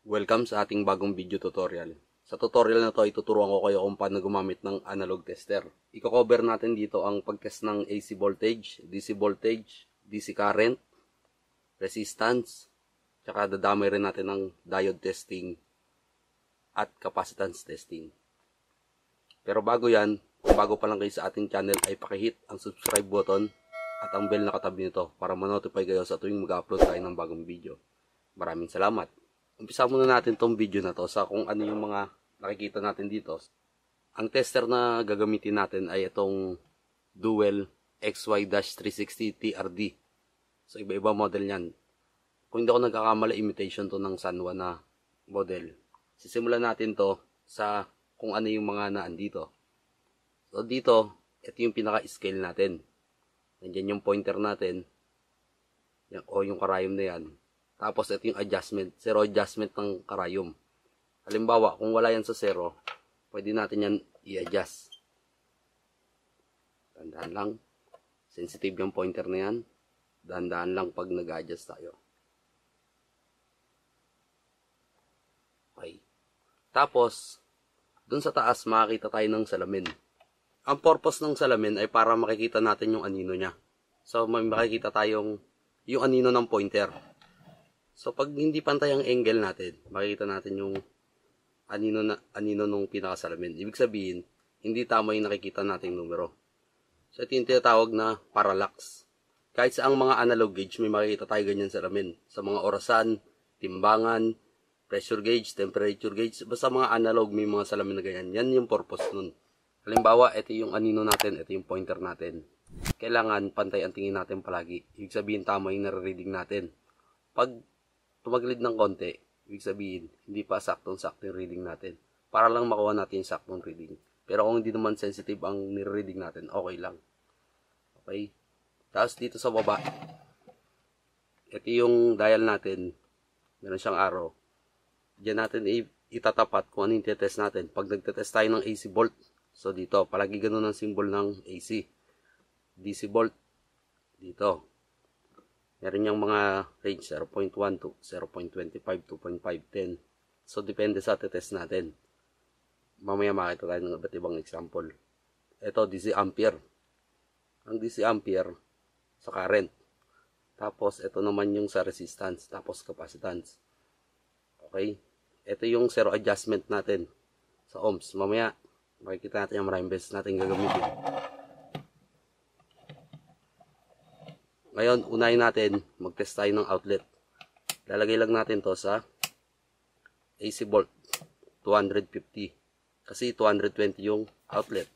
Welcome sa ating bagong video tutorial. Sa tutorial na to, ituturuan ko kayo kung paano gumamit ng analog tester. Iko-cover natin dito ang pag-test ng AC voltage, DC current, resistance, tsaka dadamay rin natin ng diode testing at capacitance testing. Pero bago yan, kung bago pa lang kayo sa ating channel ay pakihit ang subscribe button at ang bell na katabi nito para ma-notify kayo sa tuwing mag-upload tayo ng bagong video. Maraming salamat. Umpisa muna natin tong video na to sa kung ano yung mga nakikita natin dito. Ang tester na gagamitin natin ay itong Duel XY-360 TRD. So iba-iba model yan. Kung hindi ako nagkakamala, imitation to ng Sanwa na model. Sisimulan natin to sa kung ano yung mga naan dito. So dito, ito yung pinaka-scale natin. Nandiyan yung pointer natin. O yung karayom na yan. Tapos ito yung adjustment, zero adjustment ng karayom. Halimbawa, kung wala yan sa zero, pwede natin yan i-adjust. Dahan-dahan lang. Sensitive yung pointer na yan. Dahan-dahan lang pag nag-adjust tayo. Okay. Tapos, dun sa taas, makikita tayo ng salamin. Ang purpose ng salamin ay para makikita natin yung anino niya. So, may makikita tayong yung anino ng pointer. So, pag hindi pantay ang angle natin, makikita natin yung anino nung pinakasalamin. Ibig sabihin, hindi tama yung nakikita nating numero. So, ito yung tinatawag na parallax. Kahit sa ang mga analog gauge, may makikita tayo ganyan salamin. Sa mga orasan, timbangan, pressure gauge, temperature gauge, basta mga analog, may mga salamin na ganyan. Yan yung purpose nun. Halimbawa, ito yung anino natin, ito yung pointer natin. Kailangan pantay ang tingin natin palagi. Ibig sabihin, tama yung nare-reading natin. Pag tumaglid ng konti, ibig sabihin, hindi pa saktong-sakto yung reading natin. Para lang makuha natin yung saktong reading. Pero kung hindi naman sensitive ang nire-reading natin, okay lang. Okay? Tapos dito sa baba, ito yung dial natin. Meron siyang arrow. Diyan natin itatapat kung ano yung test natin. Pag nagtetest tayo ng AC volt, so dito, palagi ganun ang symbol ng AC. DC volt, dito. Meron yung mga range 0.1 to 0.25, 2.5, 10. So, depende sa test natin. Mamaya makita tayo ng iba't ibang example. Ito, DC ampere. Ang DC ampere sa current. Tapos, ito naman yung sa resistance. Tapos, capacitance. Okay? Ito yung zero adjustment natin sa ohms. Mamaya, makikita natin yung maraming beses natin gagamitin. Ngayon, unahin natin, mag-test tayo ng outlet. Lalagay lang natin to sa AC volt 250. Kasi 220 yung outlet.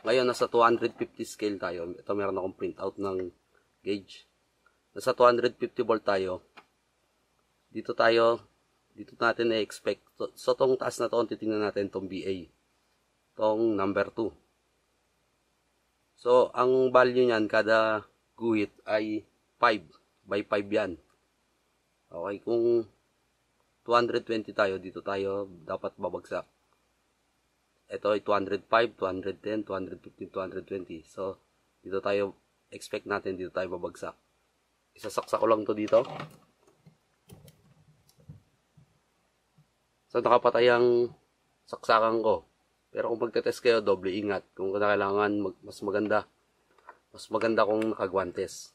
Ngayon, nasa 250 scale tayo. Ito meron akong printout ng gauge. Nasa 250 volt tayo. Dito natin na-expect. So, tong taas na to, titingnan natin tong BA. Tong number 2. So, ang value niyan, kada guhit ay 5 by 5 yan. Okay, kung 220 tayo, dito tayo dapat babagsak. Ito ay 205, 210, 215, 220. So, dito tayo, expect natin, dito tayo babagsak. Isasaksak ko lang to dito. So, nakapatay ang saksakan ko. Pero kung magte-test kayo, doble ingat. Kung kailangan, mas maganda kung nakagwantes.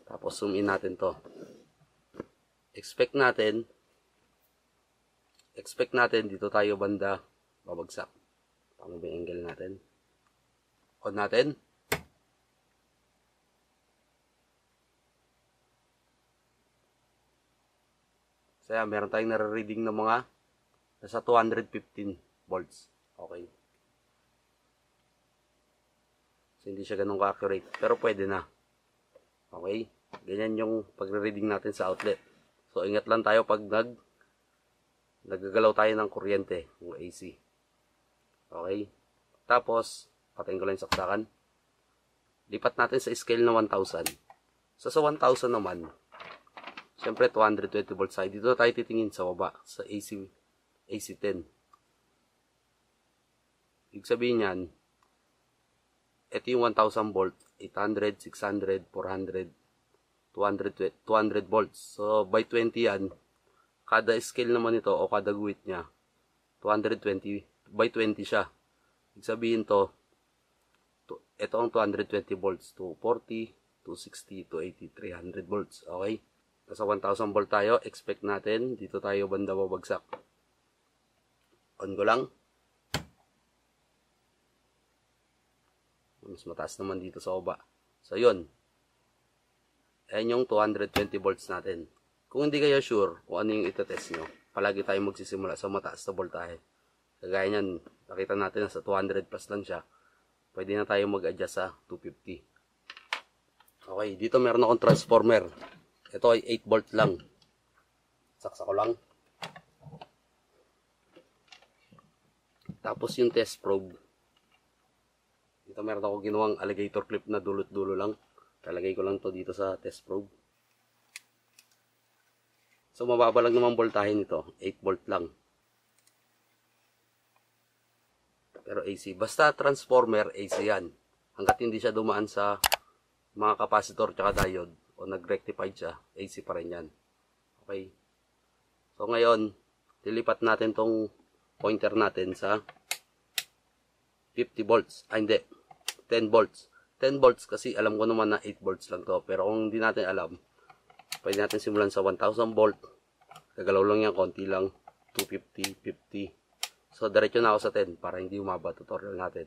Tapos zoom in natin to. Expect natin dito tayo banda babagsak. Tama ba yung angle natin? On natin. So yan, meron tayong nare-reading ng mga nasa 215 volts. Okay. So, hindi siya ganun ka-accurate. Pero pwede na. Okay? Ganyan yung pagre-reading natin sa outlet. So, ingat lang tayo pag nagagalaw tayo ng kuryente, ng AC. Okay? Tapos, patayin ko lang yung saksakan. Lipat natin sa scale na 1,000. So, sa 1,000 naman, syempre 220 volts tayo. Dito tayo titingin sa baba, sa AC10. Ibig sabihin yan, ito yung 1,000 volt, 800, 600, 400, 200 volts. So, by 20 yan, Kada scale naman ito o kada guhit niya, 220 by 20 siya. Ibig sabihin ito ang 220 volts, 240, 260, 280, 300 volts. Okay? Nasa 1,000 volt tayo. Expect natin, dito tayo banda babagsak. On ko lang. Mas mataas naman dito sa baba. So, yun. Ayan yung 220 volts natin. Kung hindi kayo sure kung ano yung itetest nyo, palagi tayo magsisimula sa mataas na voltahe. Kagaya nyan, nakita natin na sa 200 plus lang siya. Pwede na tayo mag-adjust sa 250. Okay, dito meron akong transformer. Ito ay 8 volt lang. Saksa ko lang. Tapos yung test probe. Dito meron ako ginawang alligator clip na dulot-dulo lang. Talagay ko lang to dito sa test probe. So mababa lang naman voltahe nito. 8 volt lang. Pero AC. Basta transformer, AC yan. Hanggat hindi siya dumaan sa mga capacitor tsaka diode o nag-rectified siya, AC pa rin yan. Okay. So ngayon, lilipat natin tong pointer natin sa 50 volts. Hindi. 10 volts. 10 volts kasi alam ko naman na 8 volts lang to. Pero kung hindi natin alam, pwede natin simulan sa 1,000 volt. Gagalaw lang yan, konti lang. 250, 50. So, diretso na ako sa 10 para hindi umaba tutorial natin.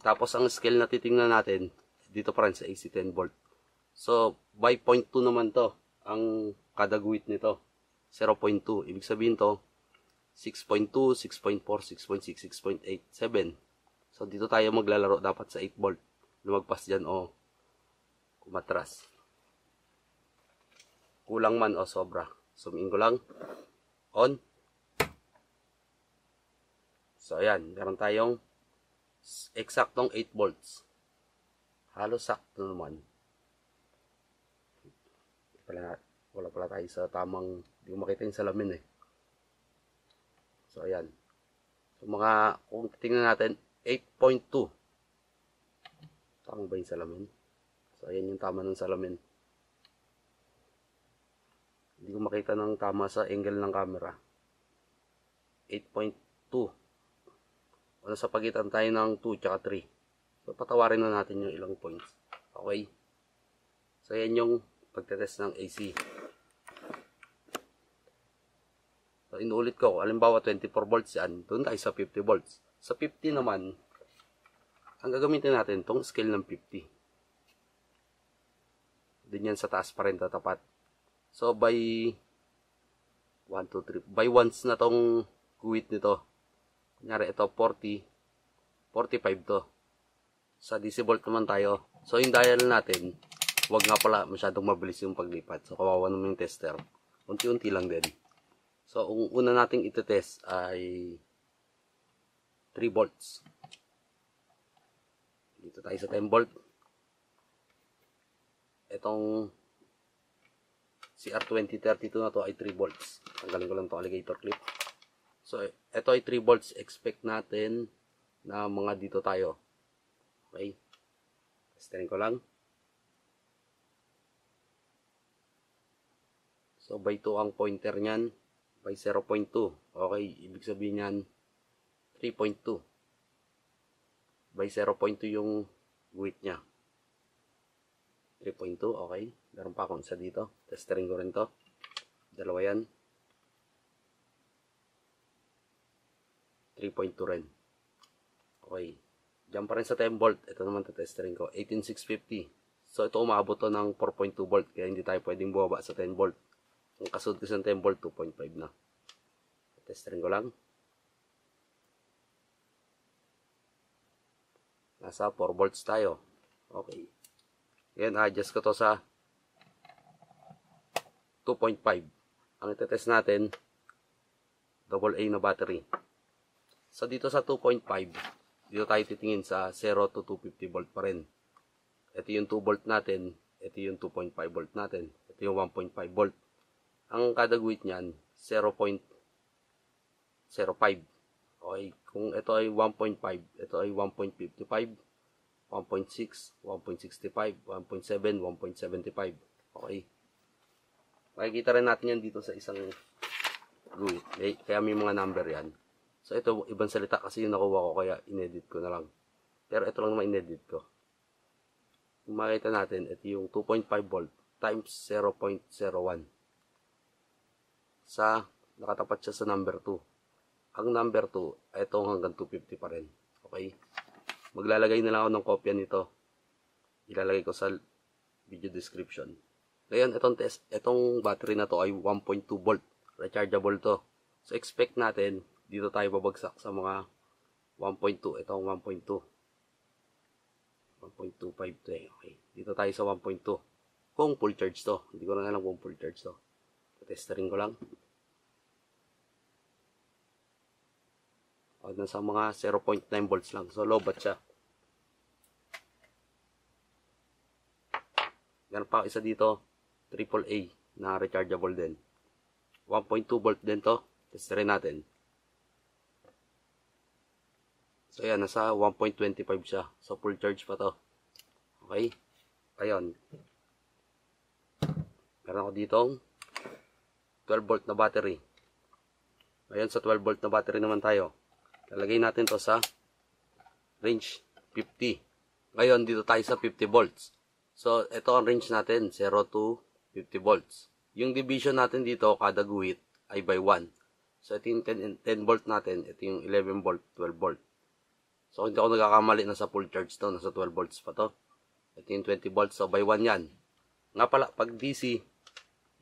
Tapos, ang scale na titingnan natin, dito pa rin sa AC 10 volt. So, by 0.2 naman to, ang kada guhit nito. 0.2. Ibig sabihin to, 6.2, 6.4, 6.6, 6.8, 7. So, dito tayo maglalaro dapat sa 8 volt. Lumagpas dyan o kumatras. Kulang man o sobra. Sumiin ko lang. On. So, ayan. Meron tayong eksaktong 8 volts. Halos sakto naman. Wala pala tayo sa tamang, hindi ko makita yung salamin eh. So, ayan. So, kung tingnan natin, 8.2. Tama ba yung salamin? So, ayan yung tama ng salamin. Hindi ko makita ng tama sa angle ng camera. 8.2. O nasa pagitan tayo ng 2 tsaka 3. So, patawarin na natin yung ilang points. Okay? So, ayan yung pagtetest ng AC. So, inuulit ko. Halimbawa, 24 volts yan. Doon tayo sa 50 volts. Sa 50 naman, ang gagamitin natin, itong scale ng 50. Din yan sa taas pa rin tatapat. So, by 1, 2, 3. By ones na tong guhit nito. Kunyari, ito 40. 45 to. Sa DC volt naman tayo. So, yung dial natin, huwag nga pala masyadong mabilis yung paglipat. So, kawawa naman yung tester. Unti-unti lang din. So, ang una nating itetest ay 3 volts. Dito tayo sa 10 volt. Itong CR2032 na to ay 3 volts. Tanggalin ko lang to alligator clip. So, ito ay 3 volts. Expect natin na mga dito tayo. Okay. Testing ko lang. So, by 2 ang pointer niyan. By 0.2. Okay. Ibig sabihin niyan 3.2. By 0.2 yung weight niya. 3.2. Okay. Meron pa akong isa dito. Testing ko rin to. Dalawa yan. 3.2 rin. Okay. Diyan pa rin sa 10 volt. Ito naman testing ko. 18650. So, ito umabot to ng 4.2 volt. Kaya hindi tayo pwedeng bumaba sa 10 volt. Ang kasunod ko sa 10 volt, 2.5 na. Testing ko lang. Nasa 4 volts tayo. Okay. Yan, adjust ko to sa 2.5. Ang itetest natin, AA na battery. So, dito sa 2.5, dito tayo titingin sa 0 to 250 volt pa rin. Ito yung 2 volt natin. Ito yung 2.5 volt natin. Ito yung 1.5 volt. Ang kada guhit niyan, 0.05. Okay. Kung ito ay 1.5, ito ay 1.55, 1.6, 1.65, 1.7, 1.75. Okay. Makikita rin natin yan dito sa isang guhit. Kaya may mga number yan. So ito, ibang salita kasi yung nakuha ko, kaya inedit ko na lang. Pero ito lang naman inedit ko. Kung makita natin, ito yung 2.5 volt times 0.01. Nakatapat siya sa number 2. Ang number 2, ito hanggang 250 pa rin. Okay? Maglalagay na lang ako ng kopya nito. Ilalagay ko sa video description. Ngayon, itong battery na to ay 1.2 volt. Rechargeable to. So, expect natin, dito tayo babagsak sa mga 1.2. Itong 1.2. 1.25 to eh. Okay. Dito tayo sa 1.2. Kung full charge to. Hindi ko na alam kung full charge to. Testering ko lang. O, nasa mga 0.9 volts lang. So, low bat siya. Meron pa isa dito. AAA na rechargeable din. 1.2 volt din to. Testerin natin. So, yan. Nasa 1.25 siya. So, full charge pa to. Okay? Ayun. Meron ako ditong 12 volt na battery. Ayun, sa 12 volt na battery naman tayo. Lalagay natin to sa range 50. Ngayon, dito tayo sa 50 volts. So, ito ang range natin, 0 to 50 volts. Yung division natin dito, kada guhit, ay by 1. So, ito yung 10 volt natin, ito yung 11 volt, 12 volt. So, hindi ako nagkakamali na sa full charge to, nasa 12 volts pa to. Ito yung 20 volts, so by 1 yan. Nga pala, pag DC,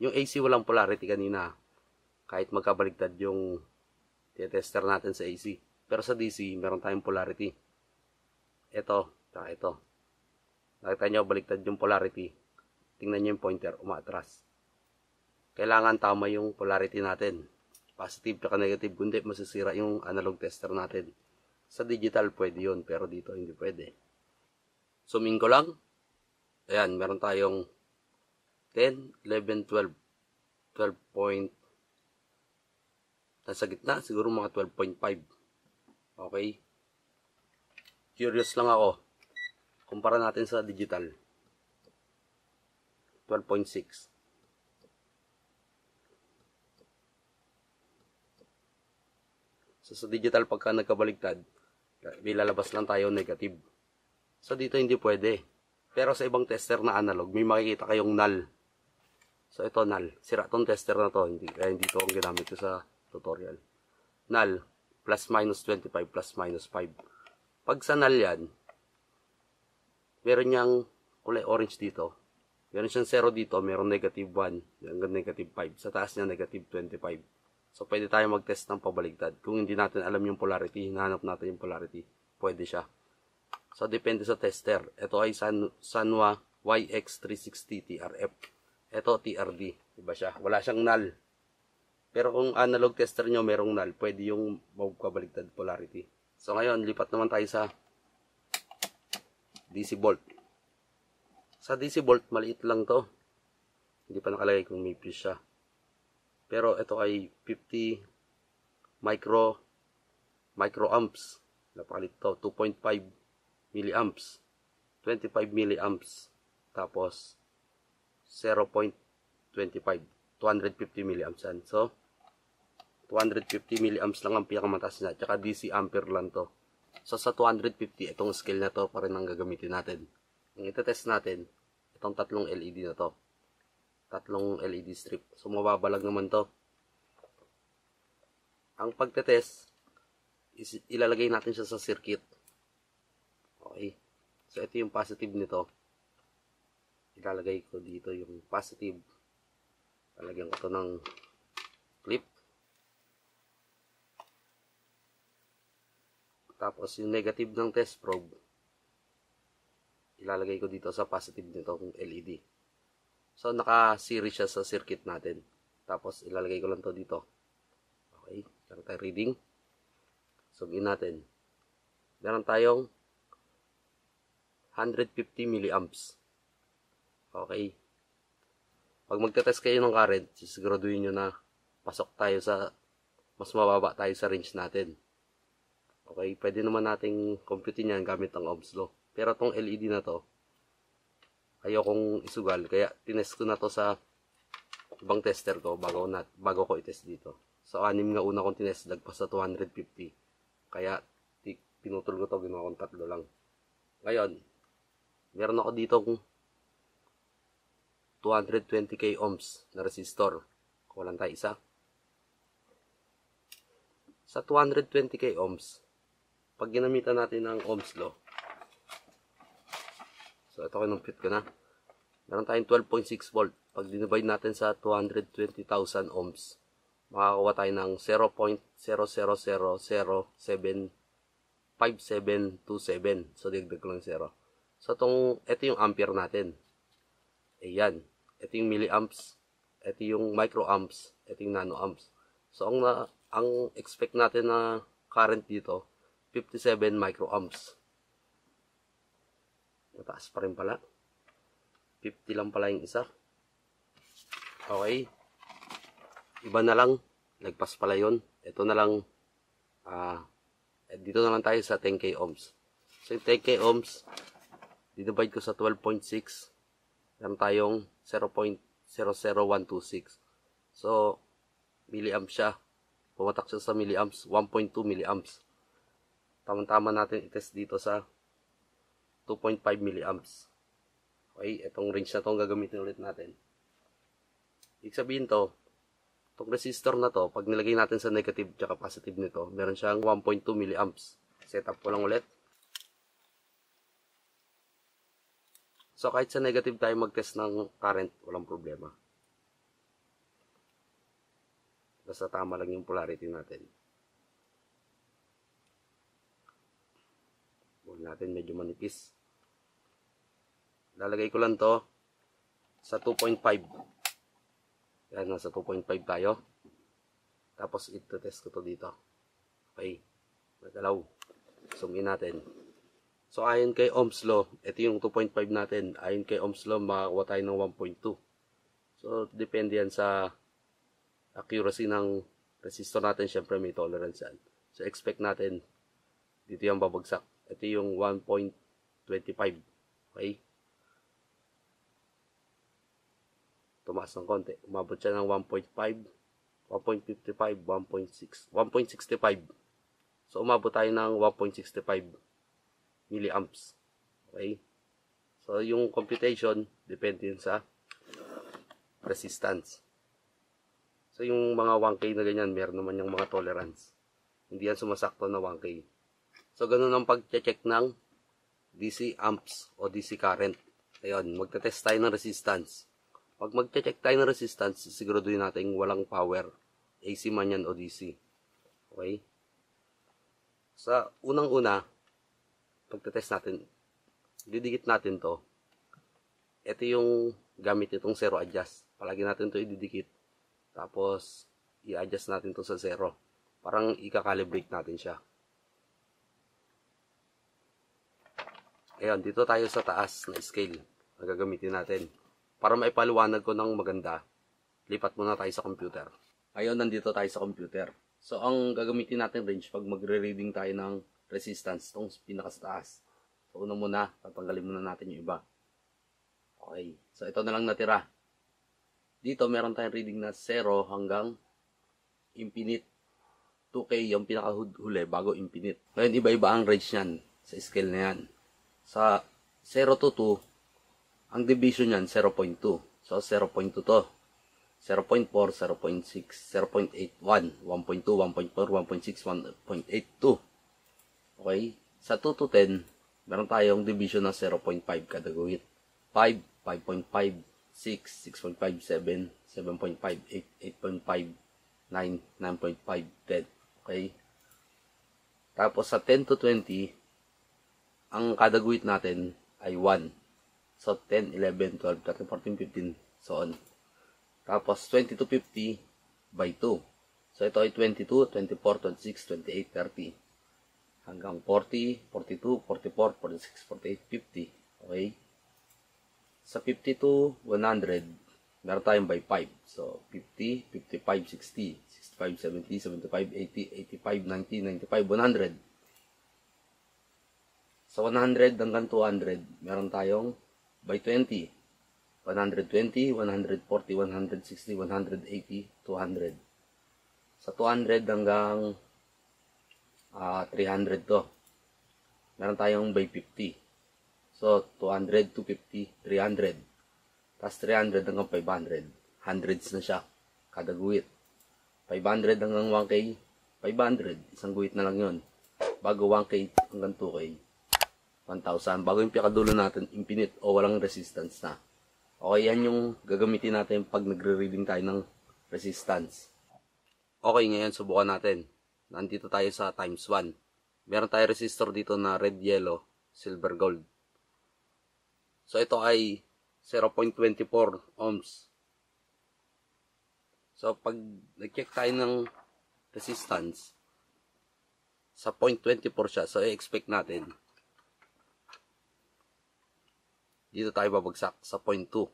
yung AC walang polarity kanina. Kahit magkabaligtad yung tester natin sa AC. Pero sa DC, meron tayong polarity. Ito, tsaka ito. Nakita nyo, baligtad yung polarity. Tingnan nyo yung pointer, umaatras. Kailangan tama yung polarity natin. Positive tsaka negative, kundi masisira yung analog tester natin. Sa digital, pwede yun, pero dito hindi pwede. Zooming ko lang. Ayan, meron tayong 10, 11, 12. 12 point. Nasa gitna, siguro mga 12.5. Okay. Curious lang ako. Kumpara natin sa digital. 12.6. So, sa digital, pagka nagkabaligtad, may lalabas lang tayo negative. So, dito hindi pwede. Pero sa ibang tester na analog, may makikita kayong null. So, ito null. Sira tong tester na to. Kaya hindi ito ang ginamit ko sa tutorial. Null. Plus minus 25, plus minus 5. Pag sa null yan, meron niyang kulay orange dito. Meron siyang 0 dito. Meron negative 1 hanggang negative 5. Sa taas niya, negative 25. So, pwede tayo mag-test ng pabaligtad. Kung hindi natin alam yung polarity, hinahanap natin yung polarity, pwede siya. So, depende sa tester. Ito ay Sanwa YX360 TRF. Ito, TRD. Diba siya? Wala siyang null. Pero kung analog tester nyo, merong null, pwede yung magpabaligtad polarity. So, ngayon, lipat naman tayo sa DC volt. Sa DC volt, maliit lang to. Hindi pa nakalagay kung may fuse siya. Pero ito ay 50 microamps. Napakalit to. 2.5 milliamps. 25 milliamps. Tapos 0.25. 250 milliamps yan. So, 250 milliamps lang ang pinakamataas niya. Tsaka DC ampere lang to. So, sa 250, itong scale na to pa rin ang gagamitin natin. Ang itetest natin, itong tatlong LED na to. Tatlong LED strip. So, mababalag naman to. Ang pagtetest, ilalagay natin siya sa circuit. Okay. So, ito yung positive nito. Ilalagay ko dito yung positive. Lalagyan ko ito ng clip. Tapos, yung negative ng test probe, ilalagay ko dito sa positive nito kung LED. So, naka-series siya sa circuit natin. Tapos, ilalagay ko lang to dito. Okay. Meron tayong reading. Zoom in natin. Meron tayong 150 milliamps. Okay. Pag magte-test kayo ng current, siguraduhin nyo na pasok tayo sa, mas mababa tayo sa range natin. Okay. Pwede naman nating computein yan gamit ang Ohm's law. Pero tong LED na to, ayokong isugal, kaya tinest ko na to sa ibang tester ko bago ko i-test dito. So, 6 nga una kong tinest, lagpas sa 250. Kaya, pinutol ko to, ginawa kong 3 lang. Ngayon, meron ako dito 220k ohms na resistor. Kulang tayo isa. Sa 220k ohms, pag ginamitan natin ng ohms law, so ito kinumpute ko na, meron tayong 12.6 volt. Pag dinivide natin sa 220,000 ohms, makakakuha tayo ng 0.000075727. So, digdag ko lang 0. So, ito yung ampere natin. Ayan. Ito yung milliamps. Ito yung microamps. Ito yung nanoamps. So, ang expect natin na current dito, 57 microamps. Mataas pa rin pala. 50 lang pala yung isa. Okay. Iba na lang. Lagpas pala yun. Ito na lang. Dito na lang tayo sa 10k ohms. So, yung 10k ohms, divide ko sa 12.6. Meron tayong 0.00126. So, milliamps siya. Pumatak siya sa milliamps. 1.2 milliamps. Tama-tama natin i-test dito sa 2.5 milliamps. Okay, itong range na to gagamitin ulit natin. Ibig sabihin to, itong resistor na to, pag nilagay natin sa negative at positive nito, meron siyang 1.2 milliamps. Setup ko lang ulit. So, kahit sa negative tayo mag-test ng current, walang problema. Basta tama lang yung polarity natin. Huwag natin medyo manipis. Lalagay ko lang to sa 2.5. Yan, nasa 2.5 tayo. Tapos, ito-test ko to dito. Okay. Nagalaw. Zoom in natin. So, ayon kay Ohm's Law, ito yung 2.5 natin. Ayon kay Ohm's Law, makakuha tayo ng 1.2. So, depende yan sa accuracy ng resistor natin. Siyempre, may tolerance yan. So, expect natin, dito yung babagsak. Ito yung 1.25. Okay. Tumaas ng konti. Umabot siya ng 1.5, 1.55, 1.6, 1.65. So, umabot tayo ng 1.65 milliamps. Okay? So, yung computation, depende yun sa resistance. So, yung mga 1K na ganyan, meron naman yung mga tolerance. Hindi yan sumasakto na 1K. So, ganun ang pag-check ng DC amps o DC current. Ayun, magte-test tayo ng resistance. Pag mag-check tayo ng resistance, siguraduhin natin walang power. AC man yan o DC. Okay? Sa unang-una, pagte-test natin, didikit natin to. Ito yung gamit itong zero adjust. Palagi natin to ididikit. Tapos, i-adjust natin to sa 0. Parang i-calibrate natin siya. Ayan, dito tayo sa taas na scale na gagamitin natin. Para maipaliwanag ko ng maganda, lipat muna tayo sa computer. Ayun, nandito tayo sa computer. So, ang gagamitin natin range pag magre-reading tayo ng resistance, itong pinakataas. So, una muna, tatanggalin muna natin yung iba. Okay. So, ito na lang natira. Dito, meron tayong reading na 0 hanggang infinite. 2K yung pinakahuli bago infinite. Ngayon, iba-iba ang range niyan sa scale na yan. Sa 0 to 2, ang division niyan, 0.2. So, 0.2 to. 0.4, 0.6, 0.81, 1.2, 1.4, 1.6, 1.82. Okay? Sa 2 to 10, meron tayong division na 0.5 kada guhit. 5, 5.5, 6, 6.5, 7, 7.5, 8, 8.5, 9, 9.5, 10. Okay? Tapos sa 10 to 20, ang kada guhit natin ay 1. So, 10, 11, 12, 13, 14, 15, so on. Tapos, 20 to 50 by 2. So, ito ay 22, 24, 26, 28, 30. Hanggang 40, 42, 44, 46, 48, 50. Okay? Sa 50 to 100, meron tayong by 5. So, 50, 55, 60, 65, 70, 75, 80, 85, 90, 95, 100. Sa 100 hanggang 200, meron tayong by 20, 120, 140, 160, 180, 200. Sa 200 hanggang 300 to. Meron tayong by 50. So, 200, 250, 300. Tapos 300 hanggang 500. Hundreds na siya. Kada guhit. 500 hanggang 1K. 500. Isang guhit na lang yun. Bago 1K hanggang 2K. 1,000. Bago yung pinakadulo natin, infinite o walang resistance na. Okay, yan yung gagamitin natin pag nagre-reading tayo ng resistance. Okay, ngayon subukan natin. Nandito tayo sa times 1. Meron tayo resistor dito na red, yellow, silver, gold. So, ito ay 0.24 ohms. So, pag nag-check tayo ng resistance, sa 0.24 siya. So, i-expect natin. Dito tayo babagsak sa 0.2.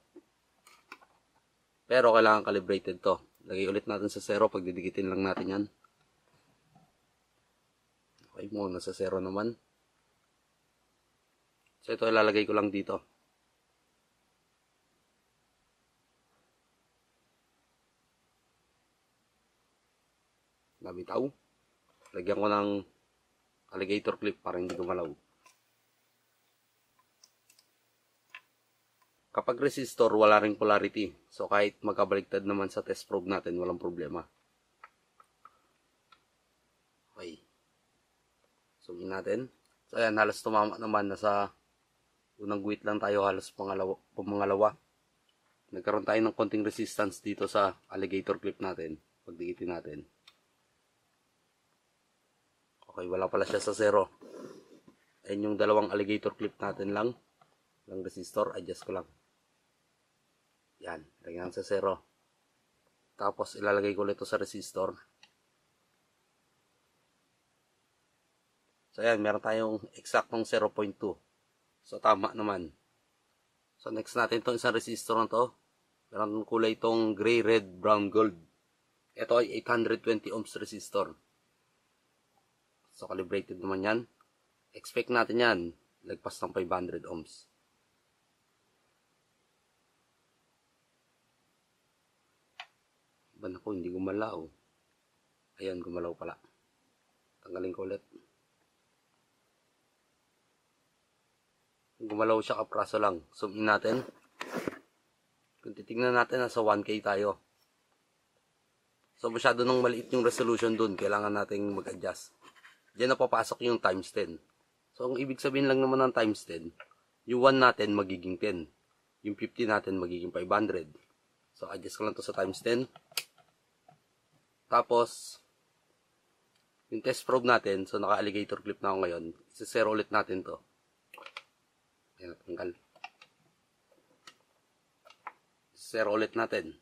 Pero, kailangan calibrated to. Lagay ulit natin sa 0. Pag didikitin lang natin yan. Okay mo, nasa 0 naman. So, ito ilalagay ko lang dito. Nabitaw. Lagyan ko ng alligator clip para hindi gumalaw. Kapag resistor, wala ring polarity. So, kahit magkabaliktad naman sa test probe natin, walang problema. Okay. Zoom in natin. So, ayan, halos tumama naman. Nasa unang guhit lang tayo, halos pumangalawa. Nagkaroon tayo ng konting resistance dito sa alligator clip natin. Pagdikitin natin. Okay, wala pala siya sa 0. Ayan yung dalawang alligator clip natin lang. Lang resistor, adjust ko lang. Yan, lagyan sa 0. Tapos ilalagay ko ulit ito sa resistor. So ayan, meron tayong eksaktong 0.2. So tama naman. So next natin itong isang resistor na to. Meron kulay itong gray, red, brown, gold. Ito ay 820 ohms resistor. So calibrated naman yan. Expect natin yan. Lagpas ng 500 ohms. Ban ako, hindi gumalaw. Ayan, gumalaw pala. Tanggalin ko ulit. Gumalaw siya, kapraso lang. Zoom in natin. Kung titignan natin, nasa 1K tayo. So, masyado nang maliit yung resolution dun. Kailangan nating mag-adjust. Diyan na papasok yung times 10. So, ang ibig sabihin lang naman ng times 10, yung 1 natin magiging 10. Yung 50 natin magiging 500. So, adjust ko lang to sa times 10. Tapos, yung test probe natin, so naka-alligator clip na ako ngayon, isa-zero ulit natin to. Ayan, tanggal. Isa-zero ulit natin.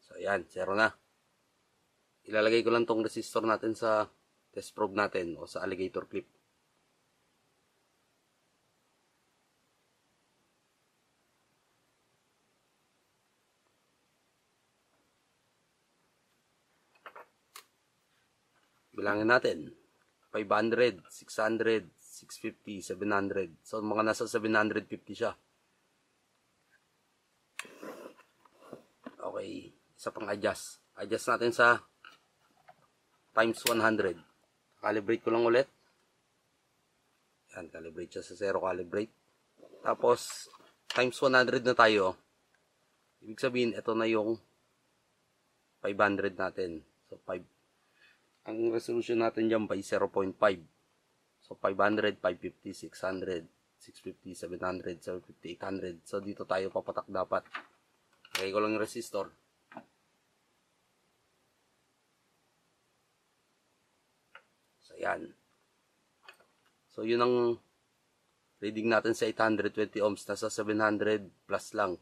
So, ayan, 0 na. Ilalagay ko lang tong resistor natin sa test probe natin o sa alligator clip. Bilangin natin. 500, 600, 650, 700. So, mga nasa 750 siya. Okay. Isa pang adjust. Adjust natin sa times 100. Calibrate ko lang ulit. Yan, calibrate siya sa 0, calibrate. Tapos, times 100 na tayo. Ibig sabihin, ito na yung 500 natin. So, 5. Ang resolution natin dyan by 0.5. So, 500, 550, 600, 650, 700, 750, 800. So, dito tayo papatak dapat. Lagay ko lang yung resistor. So, yan. So, yun ang reading natin sa 820 ohms. Nasa 700 plus lang.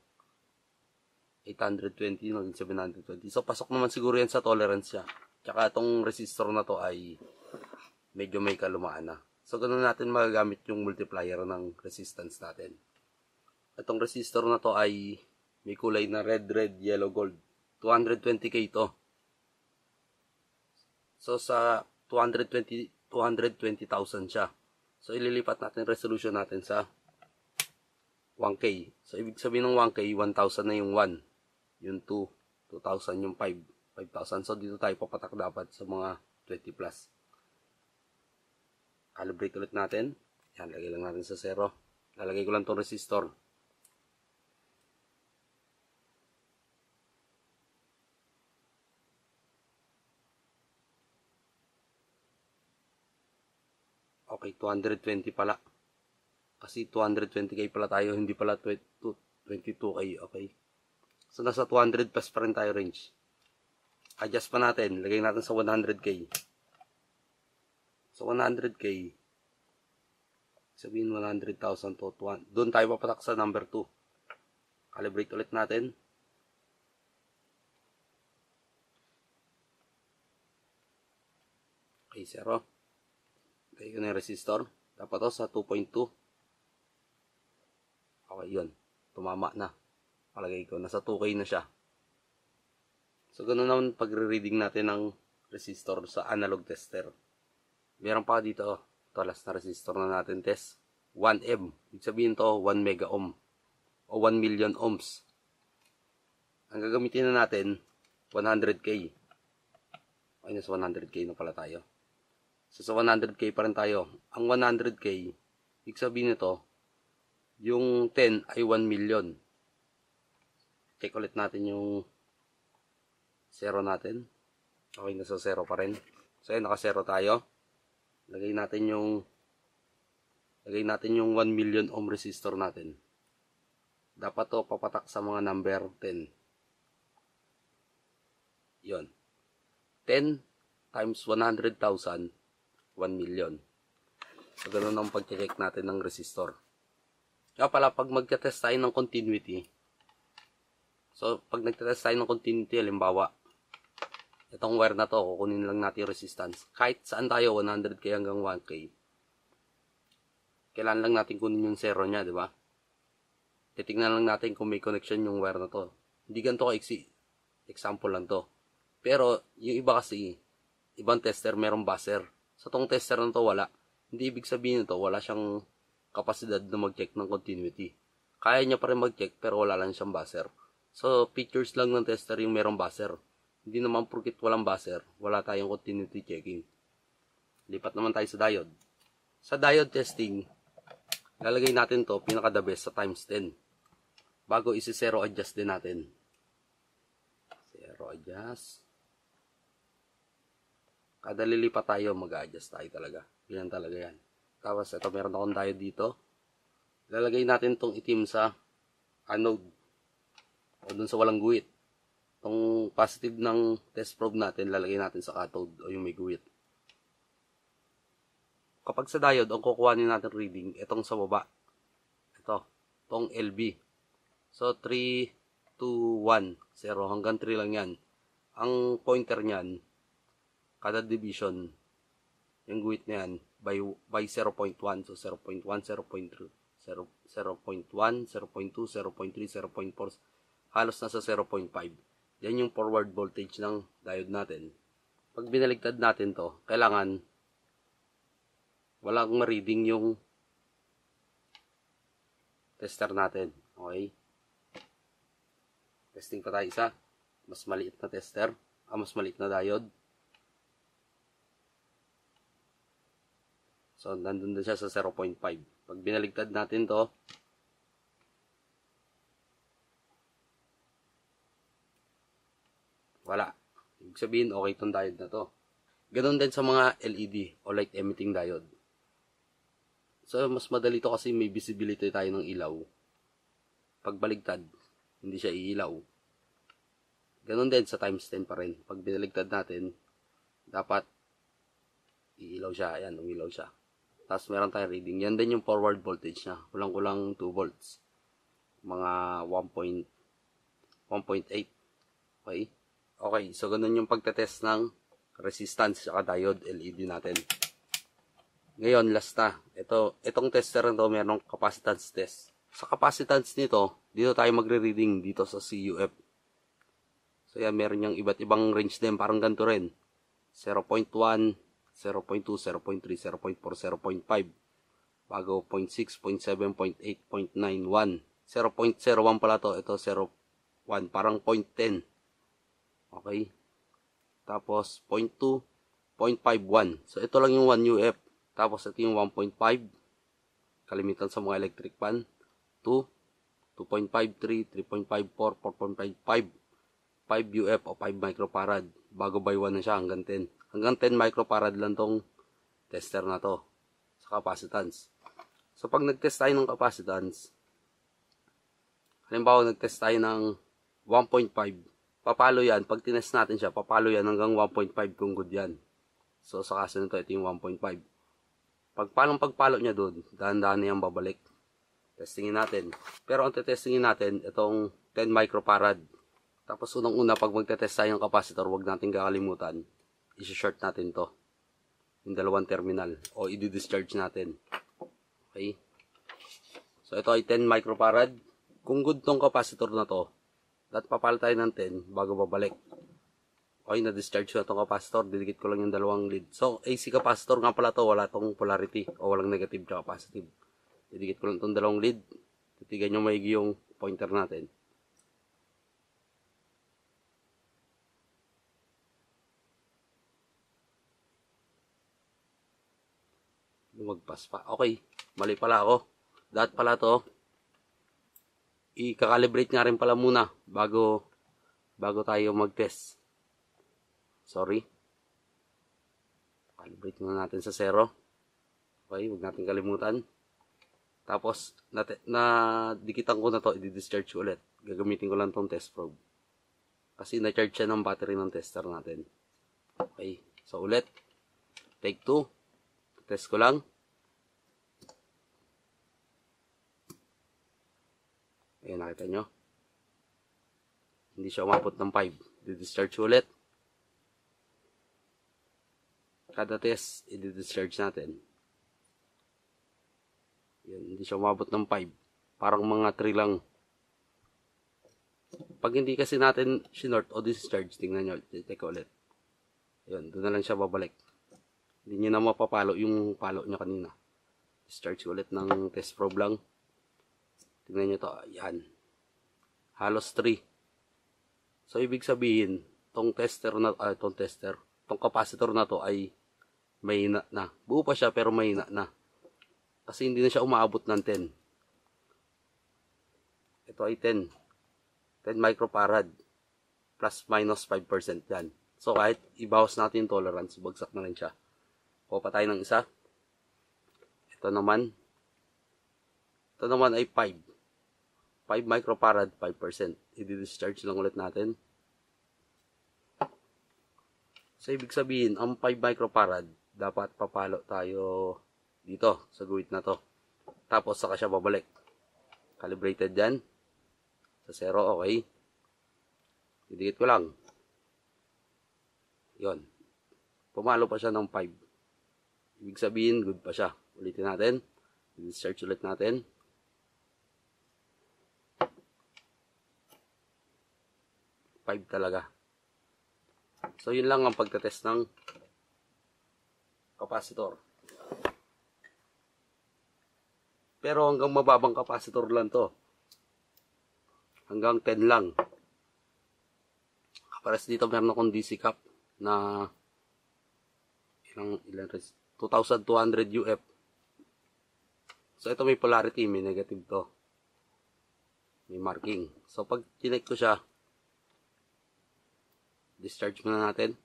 820 naging 720. So, pasok naman siguro yan sa tolerance niya. Tsaka itong resistor na to ay medyo may kalumaan na. So, ganun natin magagamit yung multiplier ng resistance natin. Itong resistor na to ay may kulay na red, yellow, gold. 220K to. So, sa 220,000 siya. So, ililipat natin resolution natin sa 1K. So, ibig sabihin ng 1K, 1,000 na yung 1. Yung 2, 2,000 yung 5,000. So, dito tayo papatak dapat sa mga 20 plus. Calibrate ulit natin. Yan, lagay lang natin sa 0. Lalagay ko lang itong resistor. Okay, 220 pala. Kasi 220k pala tayo, hindi pala 22k. Okay. So, nasa 200 plus pa rin tayo range. Adjust pa natin. Lagay natin sa 100k. So, 100k. Sabihin 100,000 to 1. Doon tayo papatak sa number 2. Calibrate ulit natin. Okay, 0. Lagay ko na yung resistor. Dapat to sa 2.2. Okay, yun. Tumama na. Palagay ko, nasa 2K na siya. So, ganun naman pagre-reading natin ng resistor sa analog tester. Meron pa dito, ito last na resistor na natin test. 1M. Ibig sabihin to, 1 mega ohm. O 1 million ohms. Ang gagamitin na natin, 100K. Okay, nasa 100K na pala tayo. So, sa 100K pa rin tayo. Ang 100K, ibig sabihin nito, yung 10 ay 1 million. Check ulit natin yung 0 natin. Okay, nasa 0 pa rin. So, ayun, naka 0 tayo. Lagay natin yung 1 million ohm resistor natin. Dapat to papatak sa mga number 10. Yon. 10 times 100,000, 1 million. So, ganun ang pag-check natin ng resistor. Kaya pala, pag mag-test tayo ng continuity, so, pag nag-test tayo ng continuity, halimbawa, itong wire na to, kukunin lang natin yung resistance. Kahit saan tayo, 100k hanggang 1k, kailangan lang natin kunin yung 0 nya, di ba? Titignan lang natin kung may connection yung wire na to. Hindi ganito ka-easy. Example lang to. Pero, yung iba kasi, ibang tester, merong buzzer. Sa tong tester na to, wala. Hindi ibig sabihin nito, wala siyang kapasidad na mag-check ng continuity. Kaya niya pa rin mag-check, pero wala lang siyang buzzer. So, features lang ng tester yung merong buzzer. Hindi naman porkit walang buzzer, wala tayong continuity checking. Lipat naman tayo sa diode. Sa diode testing, lalagay natin to pinaka-the best sa times 10. Bago isi-zero adjust din natin. Zero adjust. Kada lilipat tayo, mag-adjust tayo talaga. Yan talaga yan. Tapos, ito meron akong diode dito. Lalagay natin tong itim sa anode. O dun sa walang guhit. Itong positive ng test probe natin, lalagay natin sa cathode o yung may guhit. Kapag sa diode, ang kukuhanin natin reading, itong sa baba. Itong LB. So, 3, 2, 1, 0 hanggang 3 lang yan. Ang pointer niyan, kada division, yung guhit na yan, by 0.1. So, 0.1, 0.2, 0.1, 0.2, 0.3, 0.4, halos nasa 0.5. Yan yung forward voltage ng diode natin. Pag binaligtad natin to, kailangan walang ma-reading yung tester natin. Okay? Testing pa tayo isa. Mas maliit na tester. Mas maliit na diode. So, nandun din siya sa 0.5. Pag binaligtad natin to, wala. Ibig sabihin, okay itong diode na to. Ganon din sa mga LED o light emitting diode. So, mas madali to kasi may visibility tayo ng ilaw. Pag baligtad, hindi siya iilaw. Ganon din sa times 10 pa rin. Pag binaligtad natin, dapat iilaw siya. Ayan, umilaw siya. Tapos meron tayong reading. Yan din yung forward voltage niya. Kulang-kulang 2 volts. Mga 1.8. Okay? Okay, so ganun yung pagtetest ng resistance at diode LED natin. Ngayon, last na. Itong tester na to, merong capacitance test. Sa capacitance nito, dito tayo magre-reading dito sa CUF. So yan, meron yung iba't ibang range din. Parang ganito rin. 0.1, 0.2, 0.3, 0.4, 0.5. Bago 0.6, 0.7, 0.8, 0.91. 0.01 pala to. Ito 0.1. Parang 0.10. Okay. Tapos 0.2, 0.51. So ito lang yung 1 UF. Tapos ito yung 1.5. Kalimitan sa mga electric fan. 2, 2.53, 3.54, 4.55, 5 UF o 5 microfarad. Bago by 1 na siya hanggang 10. Hanggang 10 microfarad lang tong tester na to sa capacitance. So pag nag-test tayo ng capacitance, halimbawa nag-test tayo ng 1.5, papalo yan. Pag tinest natin siya, papalo yan hanggang 1.5 kung good yan. So sa kaso nito, ito yung 1.5. Pagpalo niya doon, dahan-dahan na yan babalik. Testingin natin. Pero ang testingin natin, itong 10 microfarad. Tapos unang-una, pag magte-test tayo ng capacitor, huwag natin kakalimutan, isi-short natin to. Yung dalawang terminal. O i-discharge natin. Okay? So ito ay 10 microfarad. Kung good tong capacitor na to, dapat papalo tayo ng 10 bago babalik. Okay, na-discharge na itong capacitor. Didikit ko lang yung dalawang lead. So, AC capacitor nga pala to. Wala tong polarity. O walang negative at positive. Didikit ko lang itong dalawang lead. Titigan nyo maigi yung pointer natin. Lumagpas pa. Okay. Mali pala ako. Dapat pala to. I-calibrate nga rin pala muna bago tayo mag-test. Sorry. Calibrate muna natin sa 0. Okay, huwag natin kalimutan. Tapos, dikitan ko na to, i-discharge ulit. Gagamitin ko lang tong test probe. Kasi na-charge siya ng battery ng tester natin. Okay, so ulit. Take 2. Test ko lang. Ayan, nakita nyo. Hindi siya umabot ng 5. I-discharge ulit. Kada test, i-discharge natin. Yan, hindi siya umabot ng 5. Parang mga 3 lang. Pag hindi kasi natin sinort o discharge, tingnan nyo, teka ulit. Yan, doon na lang siya babalik. Hindi nyo na mapapalo yung palo nyo kanina. Discharge ulit ng test probe lang. Tingnan nyo to, yan. Halos 3. So, ibig sabihin, tong capacitor na to ay mahina na. Buo pa siya pero mahina na. Kasi hindi na siya umaabot ng 10. Ito ay 10. 10 microfarad. Plus minus 5% yan. So kahit ibawas natin yung tolerance, bagsak na rin siya. Kuha pa tayo ng isa. Ito naman ay 5. 5 microfarad, 5%. I-discharge lang ulit natin. So ibig sabihin, ang 5 microfarad, dapat papalo tayo dito sa guhit na to. Tapos saka siya babalik. Calibrated yan. Sa 0, okay. Didikit ko lang. Yon. Pumalo pa siya ng 5. Ibig sabihin, good pa siya. Ulitin natin. Discharge ulit natin. Five talaga. So, yun lang ang pagtatest ng capacitor. Pero hanggang mababang capacitor lang to. Hanggang 10 lang. Kapares dito meron akong DC cap na ilang 2,200 UF. So ito may polarity, may negative to. May marking. So pag connect ko siya, discharge muna natin.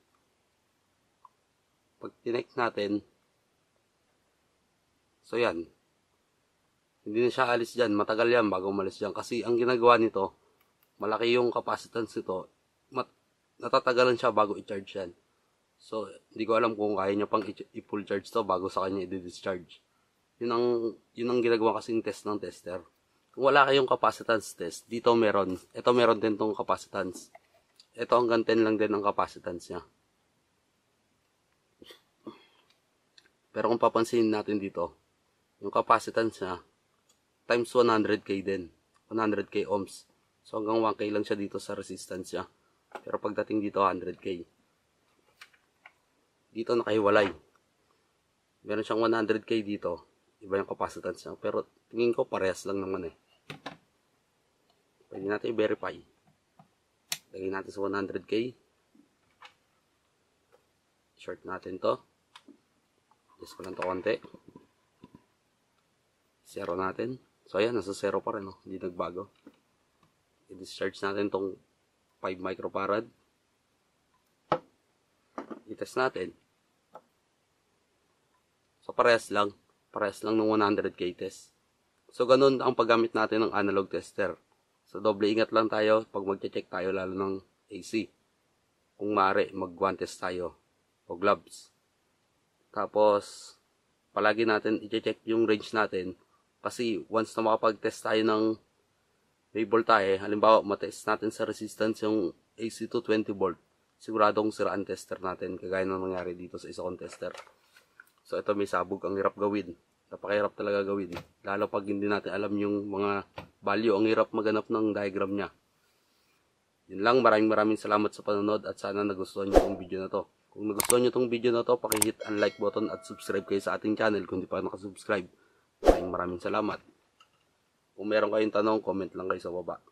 Pag connect natin, so yan. Hindi na siya alis dyan. Matagal yan bago umalis dyan. Kasi ang ginagawa nito, malaki yung capacitance nito. Natatagalan siya bago i-charge yan. So, hindi ko alam kung kaya nyo pang i-full charge to bago sa kanya i-discharge. Yun ang ginagawa kasing test ng tester. Kung wala kayong capacitance test, dito meron. Ito meron din tong capacitance. Ito hanggang 10 lang din ang capacitance niya. Pero kung papansinin natin dito, yung capacitance niya, times 100k din. 100k ohms. So hanggang 1k lang siya dito sa resistance niya. Pero pagdating dito, 100k. Dito nakahiwalay. Meron siyang 100k dito. Iba yung capacitance niya. Pero tingin ko parehas lang naman eh. Pwede natin i-verify. Lagyan natin sa 100k. Short natin to. Adjust ko lang to konti. Zero natin. So ayan, nasa zero pa rin, no? Hindi nagbago. I-discharge natin tong 5 microfarad. I-test natin. So parehas lang. Parehas lang ng 100k test. So ganun ang paggamit natin ng analog tester. So doble ingat lang tayo pag magche-check tayo lalo ng AC. Kung maaari, mag-guantes tayo o gloves. Tapos palagi natin i-check yung range natin kasi once na makapag-test tayo ng may voltahe, halimbawa matest natin sa resistance yung AC 220 volt, siguradong siraan tester natin kagaya ng nangyari dito sa isa kong tester. So ito may sabog, ang hirap gawin. Napakahirap talaga gawin. Lalo pag hindi natin alam yung mga value, ang hirap maganap ng diagram niya. Yun lang, maraming salamat sa panonood at sana nagustuhan nyo itong video na to. Kung nagustuhan nyo itong video na to, pakihit ang like button at subscribe kayo sa ating channel kung di pa nakasubscribe. Maraming salamat. Kung meron kayong tanong, comment lang kayo sa baba.